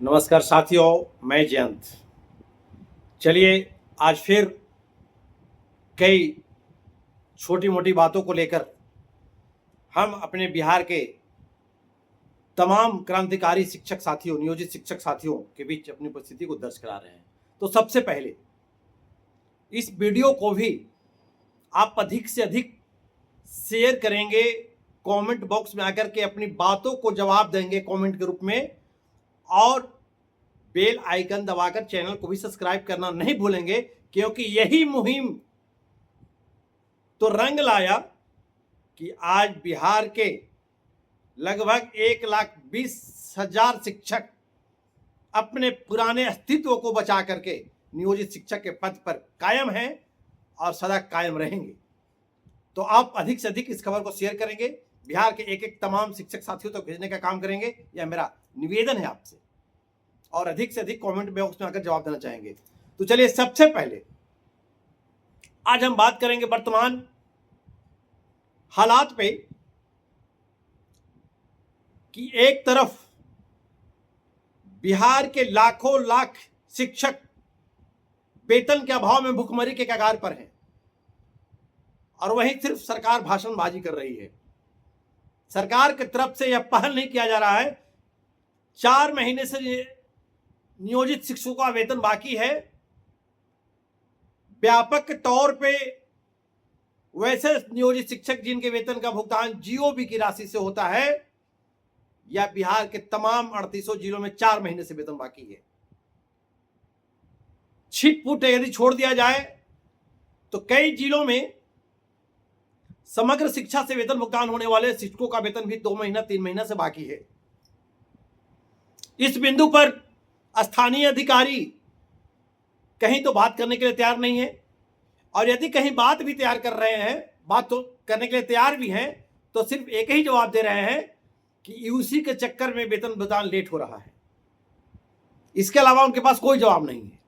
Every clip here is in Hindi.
नमस्कार साथियों, मैं जयंत। चलिए आज फिर कई छोटी मोटी बातों को लेकर हम अपने बिहार के तमाम क्रांतिकारी शिक्षक साथियों, नियोजित शिक्षक साथियों के बीच अपनी उपस्थिति को दर्ज करा रहे हैं। तो सबसे पहले इस वीडियो को भी आप अधिक से अधिक शेयर करेंगे, कमेंट बॉक्स में आकर के अपनी बातों को जवाब देंगे कमेंट के रूप में, और बेल आइकन दबाकर चैनल को भी सब्सक्राइब करना नहीं भूलेंगे, क्योंकि यही मुहिम तो रंग लाया कि आज बिहार के लगभग 1,20,000 शिक्षक अपने पुराने अस्तित्व को बचा करके नियोजित शिक्षक के पद पर कायम हैं और सदा कायम रहेंगे। तो आप अधिक से अधिक इस खबर को शेयर करेंगे, बिहार के एक एक तमाम शिक्षक साथियों तक भेजने का काम करेंगे, यह मेरा निवेदन है आपसे, और अधिक से अधिक कमेंट बॉक्स में आकर जवाब देना चाहेंगे। तो चलिए सबसे पहले आज हम बात करेंगे वर्तमान हालात पे कि एक तरफ बिहार के लाखों लाख शिक्षक वेतन के अभाव में भुखमरी के कगार पर हैं, और वहीं सिर्फ सरकार भाषणबाजी कर रही है। सरकार की तरफ से यह पहल नहीं किया जा रहा है। 4 महीने से नियोजित शिक्षकों का वेतन बाकी है। व्यापक तौर पे वैसे नियोजित शिक्षक जिनके वेतन का भुगतान जीओबी की राशि से होता है, या बिहार के तमाम 38 जिलों में 4 महीने से वेतन बाकी है। छिटपुट यदि छोड़ दिया जाए तो कई जिलों में समग्र शिक्षा से वेतन भुगतान होने वाले शिक्षकों का वेतन भी 2 महीना 3 महीना से बाकी है। इस बिंदु पर स्थानीय अधिकारी कहीं तो बात करने के लिए तैयार नहीं है, और यदि कहीं बात भी तैयार कर रहे हैं, बात तो करने के लिए तैयार भी हैं, तो सिर्फ एक ही जवाब दे रहे हैं कि यूसी के चक्कर में वेतन भुगतान लेट हो रहा है। इसके अलावा उनके पास कोई जवाब नहीं है।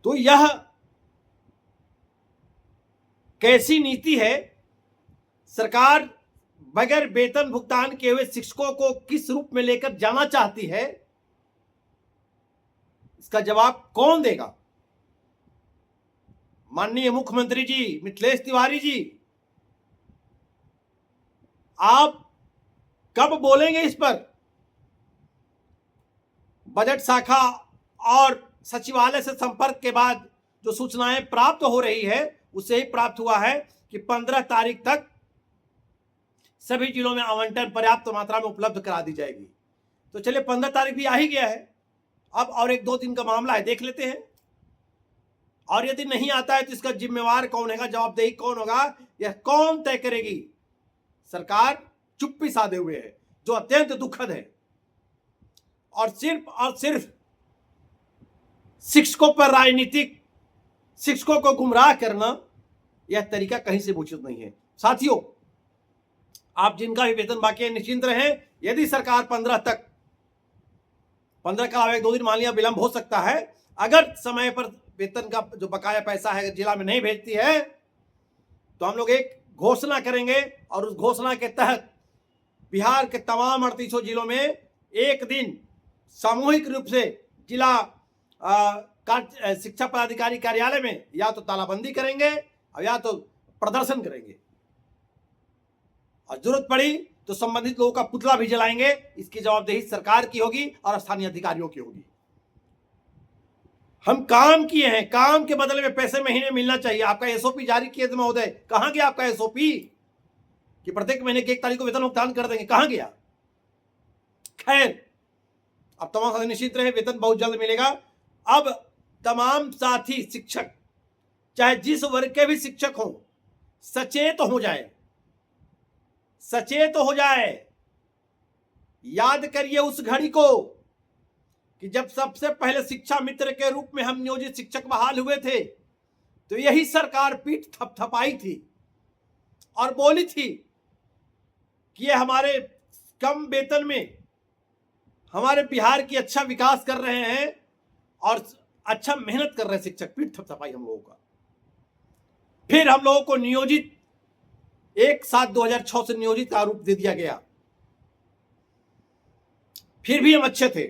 तो यह कैसी नीति है? सरकार बगैर वेतन भुगतान किए हुए शिक्षकों को किस रूप में लेकर जाना चाहती है, इसका जवाब कौन देगा? माननीय मुख्यमंत्री जी मिथिलेश तिवारी जी, आप कब बोलेंगे इस पर? बजट शाखा और सचिवालय से संपर्क के बाद जो सूचनाएं प्राप्त हो रही है, उससे ही प्राप्त हुआ है कि 15 तारीख तक सभी जिलों में आवंटन पर्याप्त मात्रा में उपलब्ध करा दी जाएगी। तो चलिए 15 तारीख भी आ ही गया है, अब और 1-2 दिन का मामला है, देख लेते हैं। और यदि नहीं आता है तो इसका जिम्मेवार कौन होगा, जवाबदेही कौन होगा, यह कौन तय करेगी? सरकार चुप्पी साधे हुए है, जो अत्यंत दुखद है। और सिर्फ शिक्षकों पर राजनीतिक, शिक्षकों को गुमराह करना, यह तरीका कहीं से उचित नहीं है। साथियों, आप जिनका भी वेतन बाकी है निश्चिंत रहें। यदि सरकार 15 का 1-2 दिन मान लिया विलंब हो सकता है, अगर समय पर वेतन का जो बकाया पैसा है जिला में नहीं भेजती है, तो हम लोग एक घोषणा करेंगे, और उस घोषणा के तहत बिहार के तमाम 38 जिलों में एक दिन सामूहिक रूप से जिला शिक्षा पदाधिकारी कार्यालय में या तो तालाबंदी करेंगे और या तो प्रदर्शन करेंगे, और जरूरत पड़ी तो संबंधित लोगों का पुतला भी जलाएंगे। इसकी जवाबदेही सरकार की होगी और स्थानीय अधिकारियों की होगी। हम काम किए हैं, काम के बदले में पैसे महीने मिलना चाहिए। आपका एसओपी जारी किए थे महोदय, कहां गया आपका एसओपी कि प्रत्येक महीने की 1 तारीख को वेतन भुगतान कर देंगे? कहां गया? खैर, अब तमाम साथी निश्चित रहे, वेतन बहुत जल्द मिलेगा। अब तमाम साथी शिक्षक, चाहे जिस वर्ग के भी शिक्षक हों, सचेत हो जाए, सचेत हो जाए। याद करिए उस घड़ी को कि जब सबसे पहले शिक्षा मित्र के रूप में हम नियोजित शिक्षक बहाल हुए थे, तो यही सरकार पीठ थपथपाई थी और बोली थी कि ये हमारे कम वेतन में हमारे बिहार की अच्छा विकास कर रहे हैं और अच्छा मेहनत कर रहे हैं शिक्षक। पीठ थपथपाई हम लोगों का। फिर हम लोगों को नियोजित 1/7/2006 से नियोजित का आरोप दे दिया गया। फिर भी हम अच्छे थे,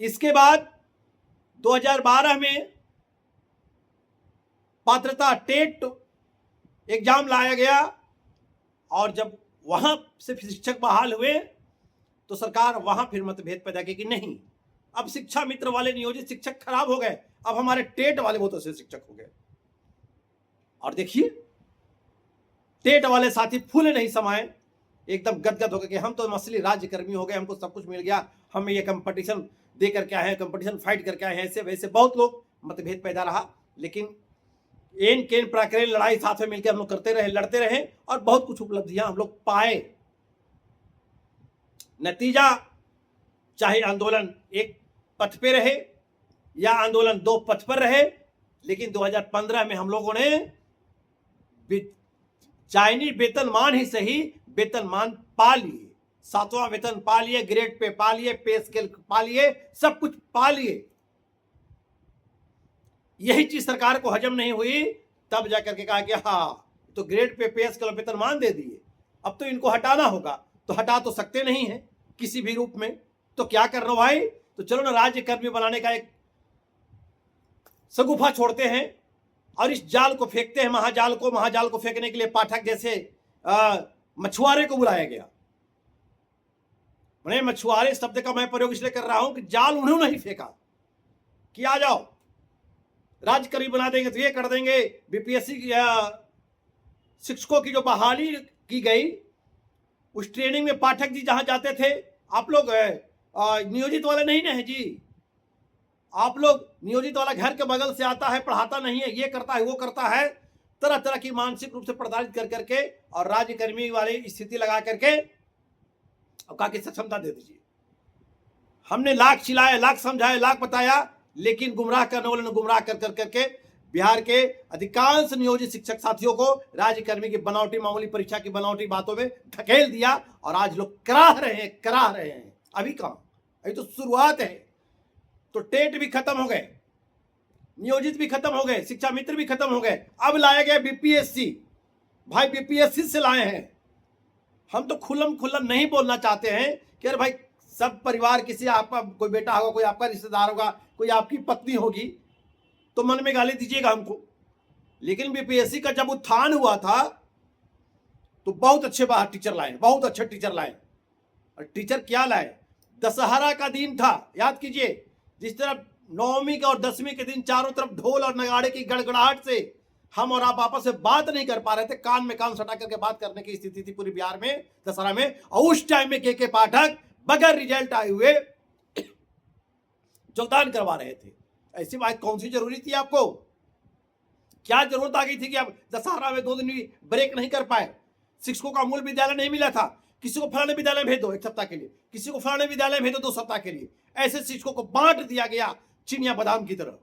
इसके बाद 2012 में पात्रता टेट एग्जाम लाया गया और जब वहां से शिक्षक बहाल हुए तो सरकार वहां फिर मतभेद पैदा की कि नहीं, अब शिक्षा मित्र वाले नियोजित शिक्षक खराब हो गए, अब हमारे टेट वाले बहुत अच्छे शिक्षक हो गए। और देखिए टेट वाले साथी फूले नहीं समाये, एकदम गदगद हो गए कि हम तो असली राज्य कर्मी हो गए, हमको सब कुछ मिल गया, हम ये कंपटीशन दे करके आए हैं, कंपटीशन फाइट करके आए हैं। ऐसे वैसे बहुत लोग मतभेद पैदा रहा, लेकिन एन केन प्राकृतिक लड़ाई साथ में मिलकर हम लोग करते रहे, लड़ते रहे और बहुत कुछ उपलब्धियां हम लोग पाए। नतीजा चाहे आंदोलन एक पथ पे रहे या आंदोलन दो पथ पर रहे, लेकिन 2015 में हम लोगों ने चाइनीज वेतनमान ही सही वेतनमान पा लिए, 7वां वेतन पा लिए, ग्रेड पे पा लिए, पे स्केल पा लिए, सब कुछ पा लिए। यही चीज सरकार को हजम नहीं हुई, तब जाकर के कहा कि हाँ तो ग्रेड पे स्केल वेतनमान दे दिए, अब तो इनको हटाना होगा। तो हटा तो सकते नहीं है किसी भी रूप में, तो क्या करना भाई, तो चलो ना राज्य कर्मी बनाने का एक सगुफा छोड़ते हैं और इस जाल को फेंकते हैं, महाजाल को फेंकने के लिए पाठक जैसे मछुआरे को बुलाया गया। मैंने मछुआरे शब्द का मैं प्रयोग इसलिए कर रहा हूं कि जाल उन्होंने नहीं फेंका कि आ जाओ राज्य कर्मी बना देंगे तो ये कर देंगे। बीपीएससी शिक्षकों की जो बहाली की गई, उस ट्रेनिंग में पाठक जी जहां जाते थे, आप लोग नियोजित वाले नहीं ना है जी, आप लोग नियोजित वाला घर के बगल से आता है, पढ़ाता नहीं है, ये करता है वो करता है, तरह तरह की मानसिक रूप से प्रताड़ित कर करके और राज्य कर्मी वाली स्थिति लगा करके अब कहा कि सक्षमता दे दीजिए। हमने लाख चिल्लाया, लाख समझाया, लाख बताया, लेकिन गुमराह करने वालों ने गुमराह कर करके बिहार के अधिकांश नियोजित शिक्षक साथियों को राज्य कर्मी की बनावटी मामूली परीक्षा की बनावटी बातों में धकेल दिया और आज लोग कराह रहे हैं। अभी कहां, अभी तो शुरुआत है। तो टेट भी खत्म हो गए, नियोजित भी खत्म हो गए, शिक्षा मित्र भी खत्म हो गए, अब लाया गया बीपीएससी। भाई बीपीएससी से लाए हैं, हम तो खुल्लम खुल्ला नहीं बोलना चाहते हैं कि अरे भाई सब परिवार, किसी आपका कोई बेटा होगा, कोई आपका रिश्तेदार होगा, कोई आपकी पत्नी होगी, तो मन में गाली दीजिएगा हमको। लेकिन बीपीएससी का जब उत्थान हुआ था तो बहुत अच्छे बाहर टीचर लाए, बहुत अच्छे टीचर लाए। और टीचर क्या लाए, दशहरा का दिन था, याद कीजिए, जिस तरह 9वीं का और 10वीं के दिन चारों तरफ ढोल और नगाड़े की गड़गड़ाहट से हम और आप आपस में बात नहीं कर पा रहे थे, कान में कान सटा करके बात करने की स्थिति थी पूरी बिहार में दशहरा में। और उस टाइम में के पाठक बगैर रिजल्ट आए हुए योगदान करवा रहे थे। ऐसी बात कौन सी जरूरी थी आपको, क्या जरूरत आ गई थी कि आप दशहरा में 2 दिन भी ब्रेक नहीं कर पाए? शिक्षकों का मूल विद्यालय नहीं मिला था, किसी को फलाने विद्यालय भेज दो 1 सप्ताह के लिए, किसी को फलाने विद्यालय भेज दो 2 सप्ताह के लिए, ऐसे शिक्षकों को बांट दिया गया चिनिया बादाम की तरह।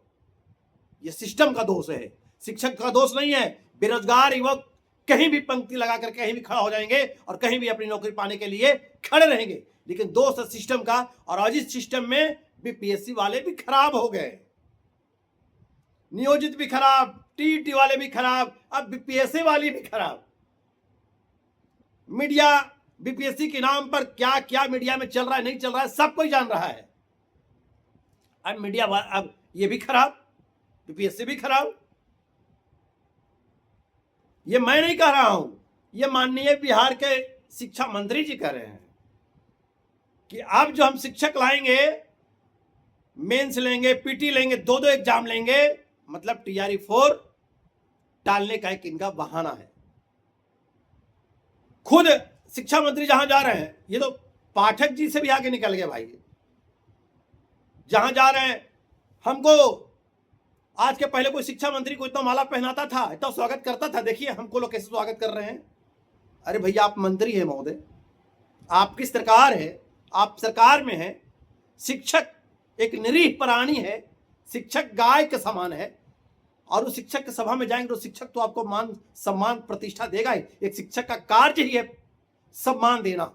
यह सिस्टम का दोष है, शिक्षक का दोष नहीं है। बेरोजगार युवक कहीं भी पंक्ति लगाकर कहीं भी खड़ा हो जाएंगे और कहीं भी अपनी नौकरी पाने के लिए खड़े रहेंगे, लेकिन दोष है सिस्टम का। और आज इस सिस्टम में बीपीएससी वाले भी खराब हो गए, नियोजित भी खराब, टीईटी वाले भी खराब, अब बीपीएससी वाली भी खराब। मीडिया बीपीएससी के नाम पर क्या क्या मीडिया में चल रहा है, नहीं चल रहा है, सब कोई जान रहा है। अब मीडिया अब ये भी खराब, बीपीएससी भी खराब। ये मैं नहीं कह रहा हूं, ये माननीय बिहार के शिक्षा मंत्री जी कह रहे हैं कि अब जो हम शिक्षक लाएंगे, मेंस लेंगे, पीटी लेंगे, 2-2 एग्जाम लेंगे, मतलब टीआरई 4 टालने का एक इनका बहाना है। खुद शिक्षा मंत्री जहां जा रहे हैं, ये तो पाठक जी से भी आगे निकल गए भाई। जहां जा रहे हैं, हमको आज के पहले कोई शिक्षा मंत्री को इतना माला पहनाता था, इतना स्वागत करता था, देखिए हमको लोग कैसे स्वागत कर रहे हैं। अरे भैया आप मंत्री हैं महोदय, आपकी सरकार है, आप सरकार में हैं। शिक्षक एक निरीह प्राणी है, शिक्षक गाय के समान है, और उस शिक्षक के सभा में जाएंगे तो शिक्षक तो आपको मान सम्मान प्रतिष्ठा देगा ही। एक शिक्षक का कार्य ही है सम्मान देना,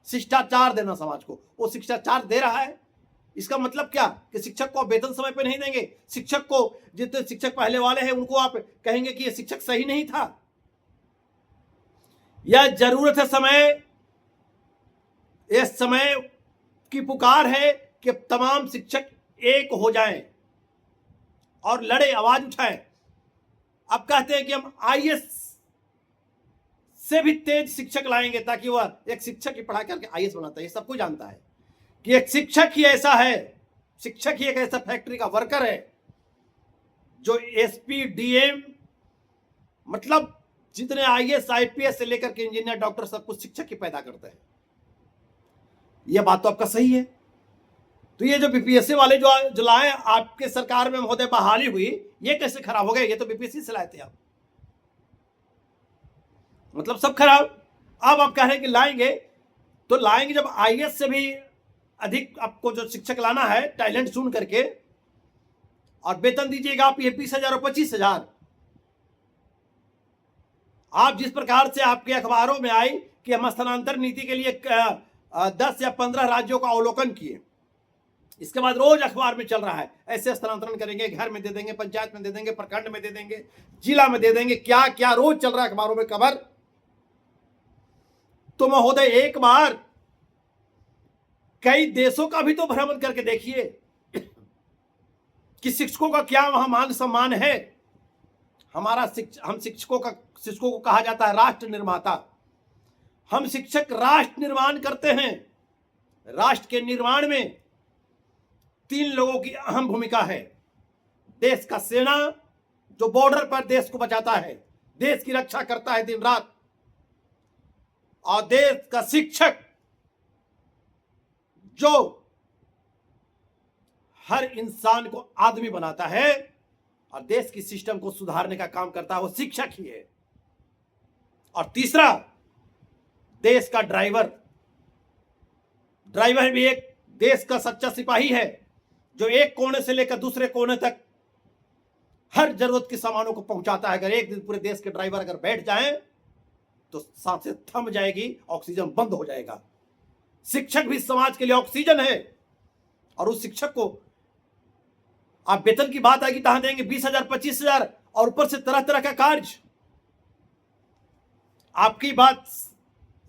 शिष्टाचार देना समाज को। वो शिष्टाचार दे रहा है, इसका मतलब क्या कि शिक्षक को आप वेतन समय पे नहीं देंगे, शिक्षक को जितने शिक्षक पहले वाले हैं उनको आप कहेंगे कि ये शिक्षक सही नहीं था। यह जरूरत है समय, इस समय की पुकार है कि तमाम शिक्षक एक हो जाएं और लड़े, आवाज उठाएं। अब कहते हैं कि हम आईएएस से भी तेज शिक्षक लाएंगे, ताकि वह एक शिक्षक ही पढ़ा करके आईएएस बनाता है। ये सबको जानता है कि एक शिक्षक ही ऐसा है, शिक्षक ही एक ऐसा फैक्ट्री का वर्कर है जो एसपी, डीएम, मतलब जितने आईएएस, आईपीएस से लेकर के इंजीनियर, डॉक्टर, सब कुछ शिक्षक ही पैदा करते हैं। यह बात तो आपका सही है। तो ये जो बीपीएससी वाले जो लाए आपके सरकार में महोदय, बहाली हुई, ये कैसे खराब हो गए? ये तो बीपीएससी से लाए थे आप, मतलब सब खराब। अब आप कह रहे हैं कि लाएंगे, तो लाएंगे जब आईएएस से भी अधिक आपको जो शिक्षक लाना है, टैलेंट चुन करके, और वेतन दीजिएगा आप ये 20,000 और 25,000। आप जिस प्रकार से आपके अखबारों में आई कि हम स्थानांतरण नीति के लिए 10 या 15 राज्यों का अवलोकन किए, इसके बाद रोज अखबार में चल रहा है ऐसे स्थानांतरण करेंगे, घर में दे देंगे, पंचायत में दे देंगे, प्रखंड में दे देंगे, जिला में दे देंगे, क्या क्या रोज चल रहा है अखबारों में खबर। तो महोदय एक बार कई देशों का भी तो भ्रमण करके देखिए कि शिक्षकों का क्या वहां मान सम्मान है। हम शिक्षकों को कहा जाता है राष्ट्र निर्माता। हम शिक्षक राष्ट्र निर्माण करते हैं। राष्ट्र के निर्माण में 3 लोगों की अहम भूमिका है। देश का सेना जो बॉर्डर पर देश को बचाता है, देश की रक्षा करता है दिन रात, और देश का शिक्षक जो हर इंसान को आदमी बनाता है और देश की सिस्टम को सुधारने का काम करता है, वो शिक्षक ही है। और तीसरा, देश का ड्राइवर भी एक देश का सच्चा सिपाही है, जो एक कोने से लेकर दूसरे कोने तक हर जरूरत के सामानों को पहुंचाता है। अगर एक दिन पूरे देश के ड्राइवर अगर बैठ जाएं तो सांसें थम जाएगी, ऑक्सीजन बंद हो जाएगा। शिक्षक भी समाज के लिए ऑक्सीजन है। और उस शिक्षक को आप वेतन की बात आएगी कहां देंगे? 20,000, 25,000, और ऊपर से तरह तरह का कार्य। आपकी बात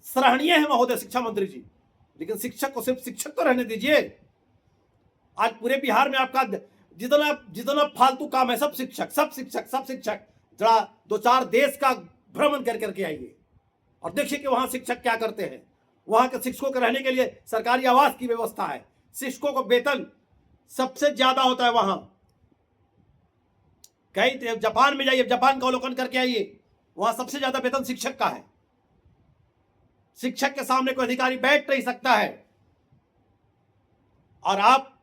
सराहनीय है महोदय शिक्षा मंत्री जी, लेकिन शिक्षक को सिर्फ शिक्षक तो रहने दीजिए। आज पूरे बिहार में आपका जितना फालतू काम है, सब शिक्षक। जरा 2-4 देश का भ्रमण करके आइए और देखिए कि वहां शिक्षक क्या करते हैं। वहां के शिक्षकों के रहने के लिए सरकारी आवास की व्यवस्था है। शिक्षकों को वेतन सबसे ज्यादा होता है वहां। कहीं जापान में जाइए, जापान का अवलोकन करके आइए, वहां सबसे ज्यादा वेतन शिक्षक का है। शिक्षक के सामने कोई अधिकारी बैठ नहीं सकता है। और आप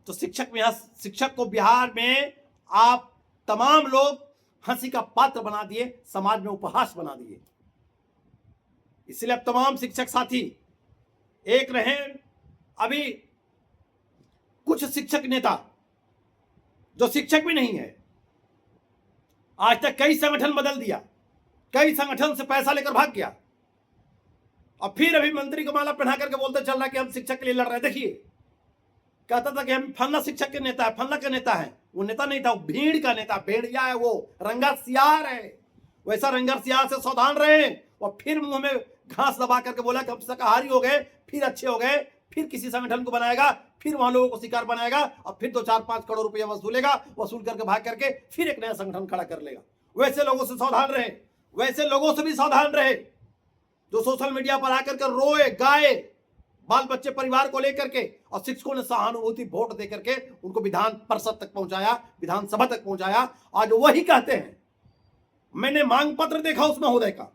तो शिक्षक को बिहार में आप तमाम लोग हंसी का पात्र बना दिए, समाज में उपहास बना दिए। इसलिए अब तमाम शिक्षक साथी एक रहे। अभी कुछ शिक्षक नेता जो शिक्षक भी नहीं है, आज तक कई संगठन बदल दिया, कई संगठन से पैसा लेकर भाग गया, और फिर अभी मंत्री को माला पहना करके बोलते चल रहा है कि हम शिक्षक के लिए लड़ रहे हैं। देखिए, कहता था कि हम फलना शिक्षक के नेता है, फलना का नेता है। वो नेता नहीं था, वो भीड़ का नेता, भेड़िया है, वो रंगा सियार है। वैसा रंगा सियार से सावधान रहे। और फिर मुंह में घास दबा करके बोला कि हम शाकाहारी हो गए, फिर अच्छे हो गए, फिर किसी संगठन को बनाएगा, फिर वहां लोगों को शिकार बनाएगा, और फिर 2-4-5 करोड़ रुपया वसूलेगा, वसूल करके भाग करके फिर एक नया संगठन खड़ा कर लेगा। वैसे लोगों से सावधान रहे। वैसे लोगों से भी सावधान रहे जो सोशल मीडिया पर आकर के रोए गाए, बाल बच्चे परिवार को लेकर के, और शिक्षकों ने सहानुभूति वोट दे करके उनको विधान परिषद तक पहुंचाया, विधानसभा तक पहुंचाया। आज वही कहते हैं। मैंने मांग पत्र देखा उस महोदय का,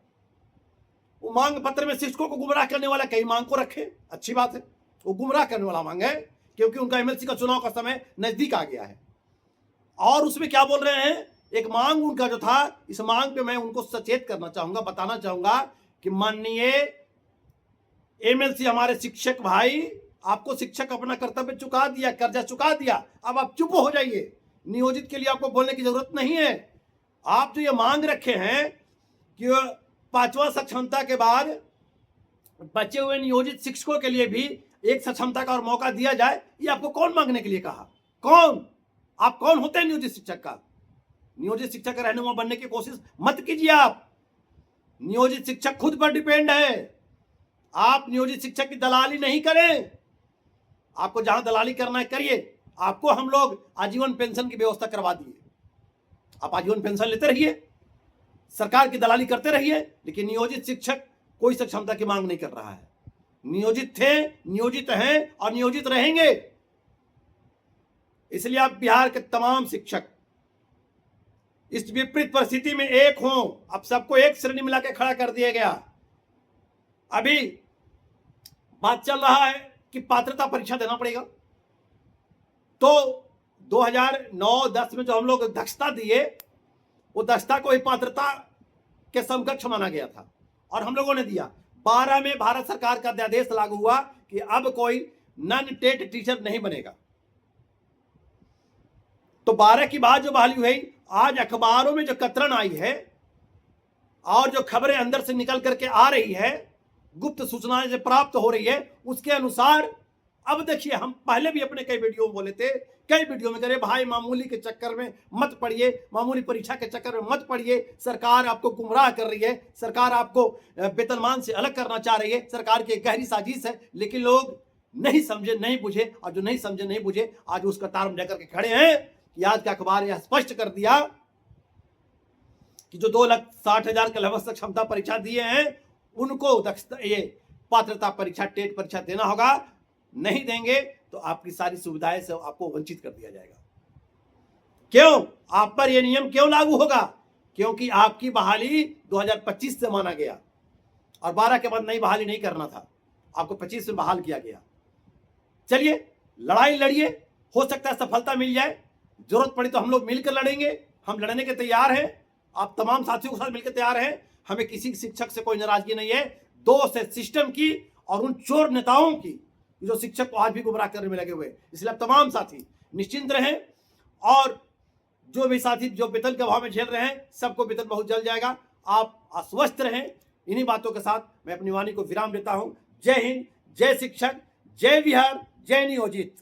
वो मांग पत्र में शिक्षकों को गुमराह करने वाला कई मांग को रखे, अच्छी बात है, वो गुमराह करने वाला मांग है, क्योंकि उनका एमएलसी का चुनाव का समय नजदीक आ गया है। और उसमें क्या बोल रहे हैं, एक मांग उनका जो था, इस मांग पे मैं उनको सचेत करना चाहूंगा, बताना चाहूंगा कि माननीय एमएलसी हमारे शिक्षक भाई, आपको शिक्षक अपना कर्तव्य चुका दिया, कर्जा चुका दिया, अब आप चुप हो जाइए। नियोजित के लिए आपको बोलने की जरूरत नहीं है। आप जो ये मांग रखे हैं कि 5वां सक्षमता के बाद बचे हुए नियोजित शिक्षकों के लिए भी एक सक्षमता का और मौका दिया जाए, ये आपको कौन मांगने के लिए कहा? कौन? आप कौन होते हैं नियोजित शिक्षक का? नियोजित शिक्षक का रहनुमा बनने की कोशिश मत कीजिए। आप नियोजित शिक्षक खुद पर डिपेंड है। आप नियोजित शिक्षक की दलाली नहीं करें। आपको जहां दलाली करना है करिए। आपको हम लोग आजीवन पेंशन की व्यवस्था करवा दिए, आप आजीवन पेंशन लेते रहिए, सरकार की दलाली करते रहिए, लेकिन नियोजित शिक्षक कोई सक्षमता की मांग नहीं कर रहा है। नियोजित थे, नियोजित हैं और नियोजित रहेंगे। इसलिए आप बिहार के तमाम शिक्षक इस विपरीत परिस्थिति में एक हों। अब सबको एक श्रेणी मिला के खड़ा कर दिया गया। अभी बात चल रहा है कि पात्रता परीक्षा देना पड़ेगा, तो 2009-10 में जो हम लोग दक्षता दिए, वो दक्षता को ही पात्रता के समकक्ष माना गया था और हम लोगों ने दिया। 12 में भारत सरकार का अध्यादेश लागू हुआ कि अब कोई नॉन टेट टीचर नहीं बनेगा। तो 12 की बात जो बहाली हुई, आज अखबारों में जो कतरन आई है और जो खबरें अंदर से निकल करके आ रही है, गुप्त सूचनाएं जो प्राप्त हो रही है, उसके अनुसार अब देखिए, हम पहले भी अपने कई वीडियो में बोले थे, कई वीडियो में करे भाई मामूली के चक्कर में मत पड़िए, मामूली परीक्षा के चक्कर में मत पड़िए, सरकार आपको गुमराह कर रही है, सरकार आपको वेतनमान से अलग करना चाह रही है, सरकार की गहरी साजिश है। लेकिन लोग नहीं समझे, नहीं बुझे, और जो नहीं समझे नहीं बुझे आज उस कतार में लेकर के खड़े हैं कि आज का अखबार यह स्पष्ट कर दिया कि जो 2,60,000 के लगभग क्षमता परीक्षा दिए हैं, उनको ये पात्रता परीक्षा, टेट परीक्षा देना होगा। नहीं देंगे तो आपकी सारी सुविधाएं से आपको वंचित कर दिया जाएगा। क्यों? आप पर यह नियम क्यों लागू होगा? क्योंकि आपकी बहाली 2025 से माना गया और 12 के बाद नई बहाली नहीं करना था, आपको 25 में बहाल किया गया। चलिए, लड़ाई लड़िए, हो सकता है सफलता मिल जाए, जरूरत पड़ी तो हम लोग मिलकर लड़ेंगे, हम लड़ने के तैयार हैं। आप तमाम साथियों के साथ मिलकर तैयार हैं। हमें किसी शिक्षक से कोई नाराजगी नहीं है, दोस्त है सिस्टम की और उन चोर नेताओं की जो शिक्षक को आज भी गुमराह करने में लगे हुए। इसलिए आप तमाम साथी निश्चिंत रहें और जो भी साथी जो वेतन के अभाव में झेल रहे हैं, सबको वेतन बहुत जल्द जाएगा। आप आश्वस्त रहें। इन्हीं बातों के साथ मैं अपनी वाणी को विराम देता हूं। जय हिंद, जय शिक्षक, जय बिहार, जय नियोजित।